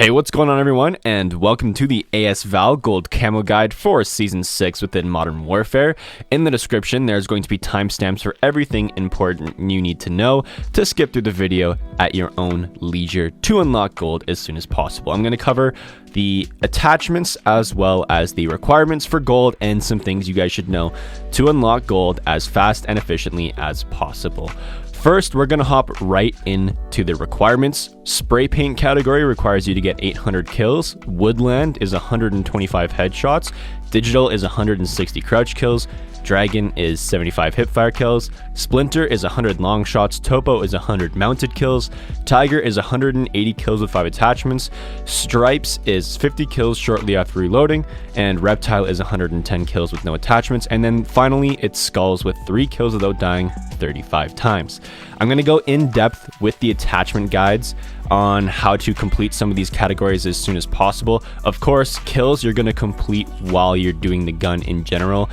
Hey, what's going on everyone, and welcome to the AS Val Gold Camo Guide for Season 6 within Modern Warfare. In the description, there's going to be timestamps for everything important you need to know to skip through the video at your own leisure to unlock gold as soon as possible. I'm going to cover the attachments as well as the requirements for gold and some things you guys should know to unlock gold as fast and efficiently as possible. First, we're going to hop right into the requirements. Spray paint category requires you to get 800 kills. Woodland is 125 headshots. Digital is 160 crouch kills. Dragon is 75 hipfire kills. Splinter is 100 long shots. Topo is 100 mounted kills. Tiger is 180 kills with 5 attachments. Stripes is 50 kills shortly after reloading. And Reptile is 110 kills with no attachments. And then finally, it's Skulls with 3 kills without dying 35 times. I'm going to go in depth with the attachment guides on how to complete some of these categories as soon as possible. Of course, kills you're going to complete while you're doing the gun in general.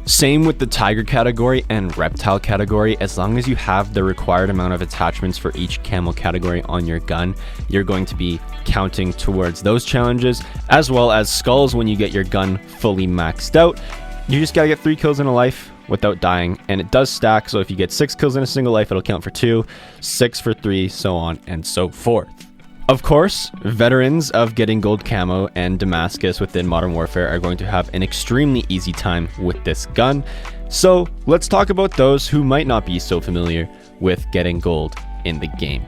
Same with the Tiger category and Reptile category. As long as you have the required amount of attachments for each camo category on your gun, you're going to be counting towards those challenges, as well as Skulls when you get your gun fully maxed out. You just gotta get 3 kills in a life without dying, and it does stack, so if you get 6 kills in a single life, it'll count for 2, 6 for 3, so on and so forth. Of course, veterans of getting gold camo and Damascus within Modern Warfare are going to have an extremely easy time with this gun. So let's talk about those who might not be so familiar with getting gold in the game.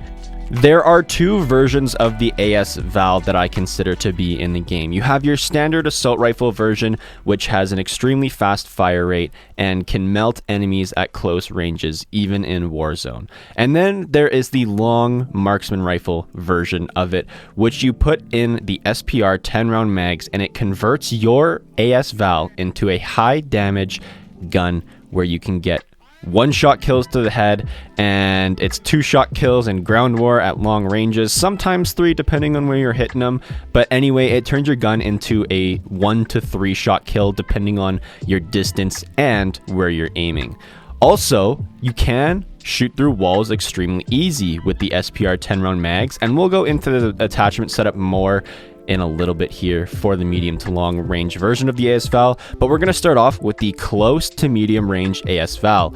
There are 2 versions of the AS Val that I consider to be in the game. You have your standard assault rifle version, which has an extremely fast fire rate and can melt enemies at close ranges, even in Warzone. And then there is the long marksman rifle version of it, which you put in the SPR 10-round mags, and it converts your AS Val into a high damage gun where you can get 1-shot kills to the head, and it's 2-shot kills in ground war at long ranges, sometimes 3 depending on where you're hitting them. But anyway, it turns your gun into a 1 to 3 shot kill depending on your distance and where you're aiming. Also, you can shoot through walls extremely easy with the SPR 10-round mags, and we'll go into the attachment setup more in a little bit here for the medium to long range version of the AS Val, but we're going to start off with the close to medium range AS Val.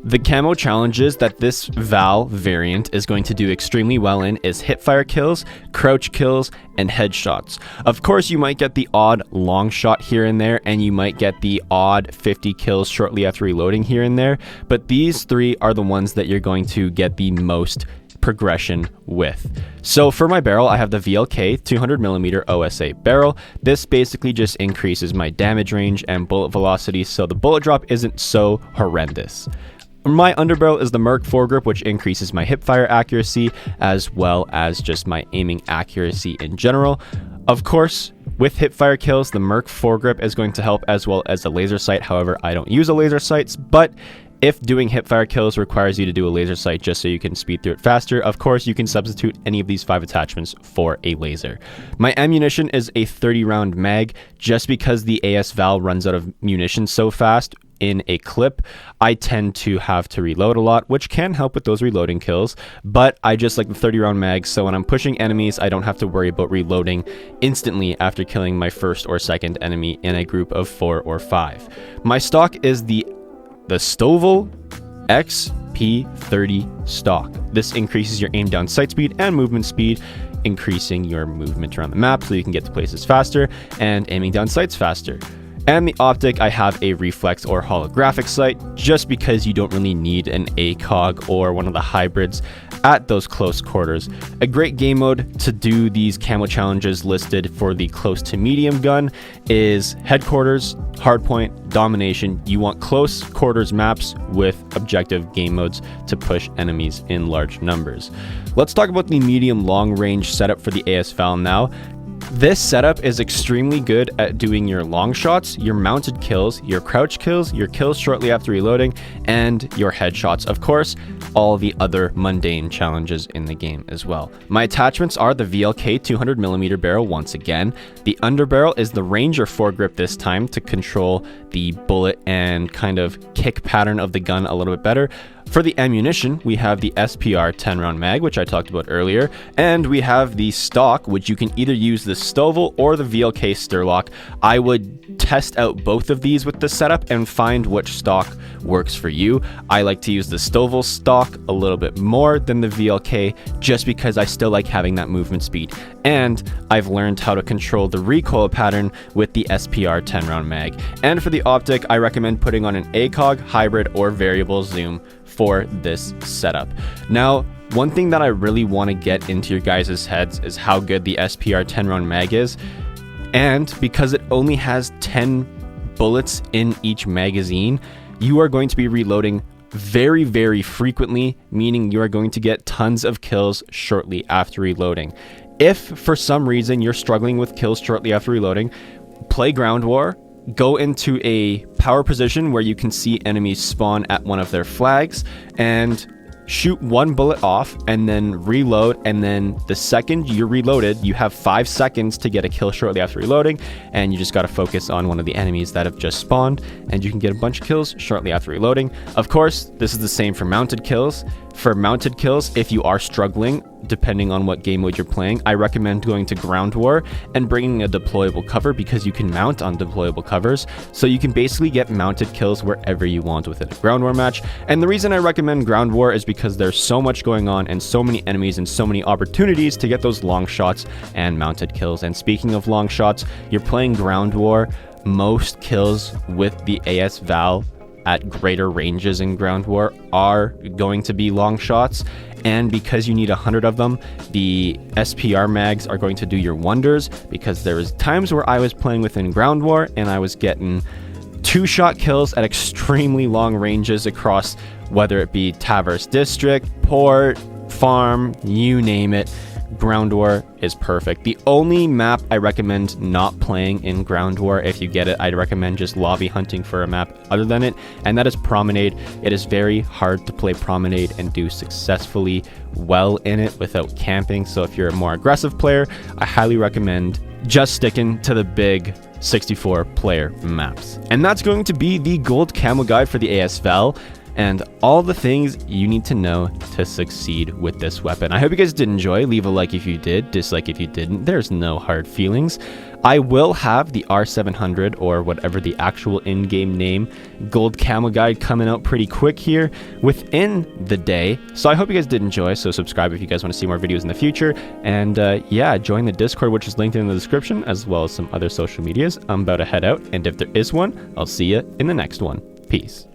The camo challenges that this Val variant is going to do extremely well in is hipfire kills, crouch kills, and headshots. Of course, you might get the odd long shot here and there, and you might get the odd 50 kills shortly after reloading here and there, but these 3 are the ones that you're going to get the most progression with. So for my barrel, I have the VLK 200mm Osa Barrel. This basically just increases my damage range and bullet velocity, so the bullet drop isn't so horrendous. My underbarrel is the Merc Foregrip, which increases my hipfire accuracy as well as just my aiming accuracy in general. Of course, with hipfire kills, the Merc Foregrip is going to help, as well as the laser sight. However, I don't use a laser sights, but if doing hipfire kills requires you to do a laser sight just so you can speed through it faster, of course you can substitute any of these 5 attachments for a laser. My ammunition is a 30-round mag. Just because the AS Val runs out of munition so fast in a clip, I tend to have to reload a lot, which can help with those reloading kills, but I just like the 30-round mag, so when I'm pushing enemies, I don't have to worry about reloading instantly after killing my first or second enemy in a group of 4 or 5. My stock is the Stovel XP30 stock. This increases your aim down sight speed and movement speed, increasing your movement around the map so you can get to places faster and aiming down sights faster. And the Optic, I have a Reflex or Holographic sight, just because you don't really need an Acog or one of the hybrids at those close quarters. A great game mode to do these camo challenges listed for the close to medium gun is Headquarters, Hardpoint, Domination. You want close quarters maps with objective game modes to push enemies in large numbers. Let's talk about the medium long range setup for the AS Val now. This setup is extremely good at doing your long shots, your mounted kills, your crouch kills, your kills shortly after reloading, and your headshots. Of course, all the other mundane challenges in the game as well. My attachments are the VLK 200mm barrel once again. The Underbarrel is the Ranger foregrip this time to control the bullet and kind of kick pattern of the gun a little bit better. For the ammunition, we have the SPR 10-round mag, which I talked about earlier, and we have the stock, which you can either use the Stovel or the VLK Sterlok. I would test out both of these with the setup and find which stock works for you. I like to use the Stovel stock a little bit more than the VLK, just because I still like having that movement speed. And I've learned how to control the recoil pattern with the SPR 10-round mag. And for the optic, I recommend putting on an Acog, hybrid, or variable zoom for this setup. Now, one thing that I really want to get into your guys' heads is how good the SPR 10-round mag is. And because it only has 10 bullets in each magazine, you are going to be reloading very, very frequently, meaning you are going to get tons of kills shortly after reloading. If for some reason you're struggling with kills shortly after reloading, play Ground War. Go into a power position where you can see enemies spawn at one of their flags and shoot one bullet off and then reload, and then the second you're reloaded, you have 5 seconds to get a kill shortly after reloading, and you just got to focus on one of the enemies that have just spawned, and you can get a bunch of kills shortly after reloading. Of course, this is the same for mounted kills. For mounted kills, if you are struggling, depending on what game mode you're playing, I recommend going to Ground War and bringing a deployable cover, because you can mount on deployable covers, so you can basically get mounted kills wherever you want within a Ground War match. And the reason I recommend Ground War is because there's so much going on and so many enemies and so many opportunities to get those long shots and mounted kills. And speaking of long shots, you're playing Ground War, most kills with the AS Val at greater ranges in Ground War are going to be long shots, and because you need 100 of them, the SPR mags are going to do your wonders, because there was times where I was playing within Ground War and I was getting 2-shot kills at extremely long ranges across, whether it be Tavers District, Port, Farm, you name it. Ground War is perfect. The only map I recommend not playing in Ground War, if you get it, I'd recommend just lobby hunting for a map other than it, and that is Promenade. It is very hard to play Promenade and do successfully well in it without camping, so if you're a more aggressive player, I highly recommend just sticking to the big 64 player maps. And that's going to be the gold camo guide for the AS Val, and all the things you need to know to succeed with this weapon. I hope you guys did enjoy. Leave a like if you did, dislike if you didn't. There's no hard feelings. I will have the R700, or whatever the actual in-game name, gold camo guide coming out pretty quick here within the day. So I hope you guys did enjoy. So subscribe if you guys want to see more videos in the future. And yeah, join the Discord, which is linked in the description, as well as some other social medias. I'm about to head out, and if there is one, I'll see you in the next one. Peace.